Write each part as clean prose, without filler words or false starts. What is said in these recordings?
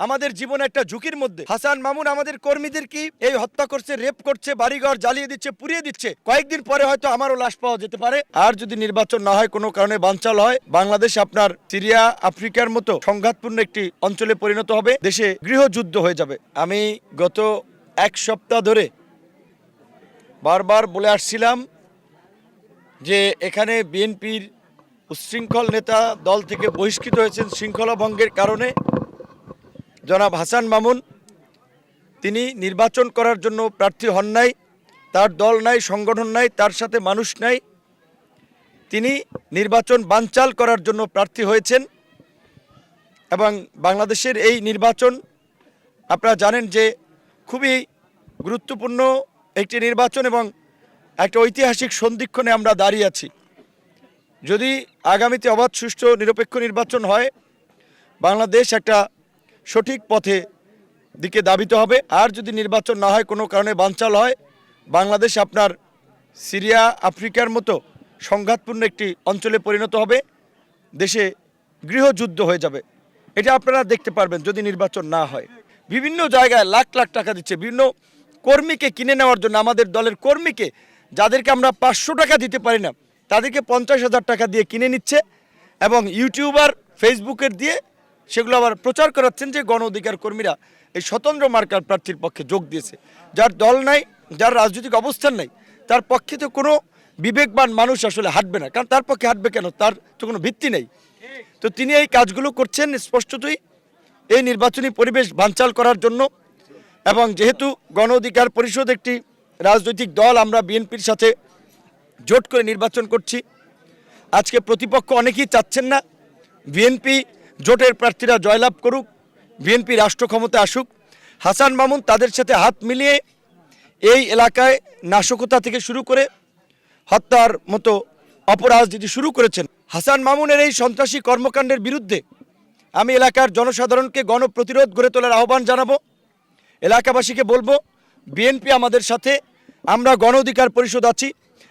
আমাদের জীবন একটা ঝুঁকির মধ্যে। হাসান মামুন আমাদের কর্মীদের কি এই হত্যা করছে, রেপ করছে, বাড়িঘর জ্বালিয়ে দিচ্ছে, পুড়িয়ে দিচ্ছে। কয়েকদিন পরে হয়তো আমারও লাশ পাওয়া যেতে পারে। আর যদি নির্বাচন না হয়, কোনো কারণে বানচাল হয়, বাংলাদেশ আপনার সিরিয়া, আফ্রিকার মতো সংঘাতপূর্ণ একটি অঞ্চলে পরিণত হবে, দেশে গৃহযুদ্ধ হয়ে যাবে। আমি গত এক সপ্তাহ ধরে বারবার বলে আসছিলাম যে এখানে বিএনপির উচ্ছৃঙ্খল নেতা দল থেকে বহিষ্কৃত হয়েছেন শৃঙ্খলা ভঙ্গের কারণে। জনাব হাসান মামুন তিনি নির্বাচন করার জন্য প্রার্থী হন নাই, তার দল নাই, সংগঠন নাই, তার সাথে মানুষ নাই। তিনি নির্বাচন বানচাল করার জন্য প্রার্থী হয়েছেন এবং বাংলাদেশের এই নির্বাচন আপনারা জানেন যে খুবই গুরুত্বপূর্ণ একটি নির্বাচন এবং একটা ঐতিহাসিক সন্ধিক্ষণে আমরা দাঁড়িয়ে আছি। যদি আগামীতে অবাধ, সুষ্ঠু, নিরপেক্ষ নির্বাচন হয়, বাংলাদেশ একটা সঠিক পথে দিকে ধাবিত হবে। আর যদি নির্বাচন না হয়, কোনো কারণে বানচাল হয়, বাংলাদেশ আপনার সিরিয়া, আফ্রিকার মতো সংঘাতপূর্ণ একটি অঞ্চলে পরিণত হবে, দেশে গৃহযুদ্ধ হয়ে যাবে। এটা আপনারা দেখতে পারবেন যদি নির্বাচন না হয়। বিভিন্ন জায়গায় লাখ লাখ টাকা দিচ্ছে বিভিন্ন কর্মীকে কিনে নেওয়ার জন্য। আমাদের দলের কর্মীকে, যাদেরকে আমরা 500 টাকা দিতে পারি না, তাদেরকে 50,000 টাকা দিয়ে কিনে নিচ্ছে এবং ইউটিউবার, ফেসবুকের দিয়ে সেগুলো আবার প্রচার করাচ্ছেন যে গণ অধিকার কর্মীরা এই স্বতন্ত্র মার্কার প্রার্থীর পক্ষে যোগ দিয়েছে। যার দল নাই, যার রাজনৈতিক অবস্থান নাই, তার পক্ষে তো কোনো বিবেকবান মানুষ আসলে হাঁটবে না। কারণ তার পক্ষে হাঁটবে কেন? তার তো কোনো ভিত্তি নেই। তো তিনি এই কাজগুলো করছেন স্পষ্টতই এই নির্বাচনী পরিবেশ বানচাল করার জন্য। এবং যেহেতু গণ অধিকার পরিষদ একটি রাজনৈতিক দল, আমরা বিএনপির সাথে জোট করে নির্বাচন করছি। আজকে প্রতিপক্ষ অনেকেই চাচ্ছেন না বিএনপি জোটের প্রার্থীরা জয়লাভ করুক, বিএনপি রাষ্ট্র ক্ষমতা আসুক। হাসান মামুন তাদের সাথে হাত মিলিয়ে এই এলাকায় নাশকতা থেকে শুরু করে হত্যার মতো অপরাজনীতি শুরু করেছেন। হাসান মামুনের এই সন্ত্রাসী কর্মকাণ্ডের বিরুদ্ধে আমি এলাকার জনসাধারণকে গণপ্রতিরোধ গড়ে তোলার আহ্বান জানাবো। এলাকাবাসীকে বলবো, বিএনপি আমাদের সাথে, আমরা গণ অধিকার পরিষদ আছি।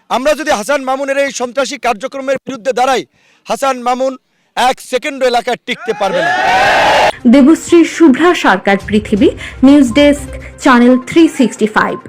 আমরা যদি হাসান মামুনের এই সন্ত্রাসী কার্যক্রমের বিরুদ্ধে দাঁড়াই, হাসান মামুন এক সেকেন্ড এলাকায় টিকতে পারবে না। দেবশ্রী শুভ্রা সরকার, পৃথিবী নিউজ ডেস্ক, চ্যানেল 365।